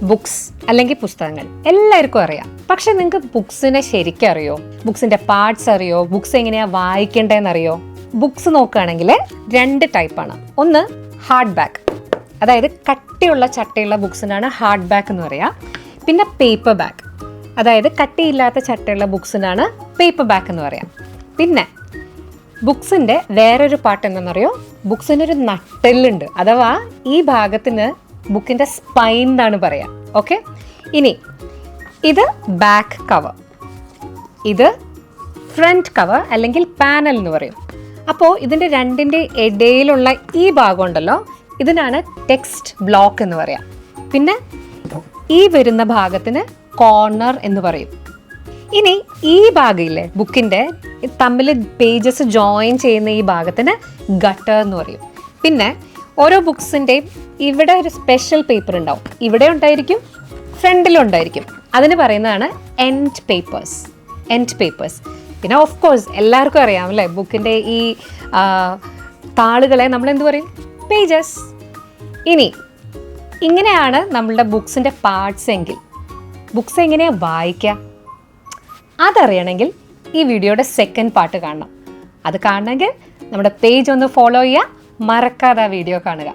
Books അല്ലെങ്കിൽ പുസ്തകങ്ങൾ എല്ലാവർക്കും അറിയാം. പക്ഷെ നിങ്ങൾക്ക് ബുക്സിനെ ശരിക്കും അറിയോ? ബുക്സിന്റെ പാർട്സ് അറിയോ? ബുക്സ് എങ്ങനെയാ വായിക്കേണ്ടതെന്ന് അറിയോ? ബുക്സ് നോക്കുകയാണെങ്കിൽ 2 ടൈപ്പാണ്. ഒന്ന് ഹാർഡ് ബാക്ക്, അതായത് കട്ടിയുള്ള ചട്ടയുള്ള ബുക്സിനാണ് ഹാർഡ് ബാക്ക് എന്ന് പറയാം. പിന്നെ പേപ്പർ ബാക്ക്, അതായത് കട്ടിയില്ലാത്ത ചട്ടയുള്ള ബുക്സിനാണ് പേപ്പർ ബാക്ക് എന്ന് പറയാം. പിന്നെ ബുക്സിൻ്റെ വേറൊരു പാർട്ട് എന്താണെന്നറിയോ? ബുക്സിനൊരു നട്ടെല്ലുണ്ട്, അഥവാ ഈ ഭാഗത്തിന് ബുക്കിൻ്റെ സ്പൈൻ എന്നാണ് പറയാം. ഓക്കെ, ഇനി ഇത് ബാക്ക് കവർ, ഇത് ഫ്രണ്ട് കവർ അല്ലെങ്കിൽ പാനൽ എന്ന് പറയും. അപ്പോൾ ഇതിൻ്റെ രണ്ടിൻ്റെ ഇടയിലുള്ള ഈ ഭാഗം ഉണ്ടല്ലോ, ഇതിനാണ് ടെക്സ്റ്റ് ബ്ലോക്ക് എന്ന് പറയാം. പിന്നെ ഈ വരുന്ന ഭാഗത്തിന് കോർണർ എന്ന് പറയും. ഇനി ഈ ഭാഗമില്ലേ ബുക്കിൻ്റെ തമ്മിൽ പേജസ് ജോയിൻ ചെയ്യുന്ന ഈ ഭാഗത്തിന് ഗട്ടർ എന്ന് പറയും. പിന്നെ ഓരോ ബുക്സിൻ്റെയും ഇവിടെ ഒരു സ്പെഷ്യൽ പേപ്പർ ഉണ്ടാവും, ഇവിടെ ഉണ്ടായിരിക്കും, ഫ്രണ്ടിലും ഉണ്ടായിരിക്കും. അതിന് പറയുന്നതാണ് എൻഡ് പേപ്പേഴ്സ്. End papers. പിന്നെ ഓഫ് കോഴ്സ് എല്ലാവർക്കും അറിയാം അല്ലേ, ബുക്കിൻ്റെ ഈ താളുകളെ നമ്മൾ എന്ത് പറയും? പേജസ്. ഇനി ഇങ്ങനെയാണ് നമ്മളുടെ ബുക്സിൻ്റെ പാർട്സ് എങ്കിൽ ബുക്സ് എങ്ങനെയാണ് വായിക്കുക അതറിയണമെങ്കിൽ ഈ വീഡിയോയുടെ സെക്കൻഡ് പാർട്ട് കാണണം. അത് കാണണമെങ്കിൽ നമ്മുടെ പേജ് ഒന്ന് ഫോളോ ചെയ്യുക, മറക്കാതെ ആ വീഡിയോ കാണുക.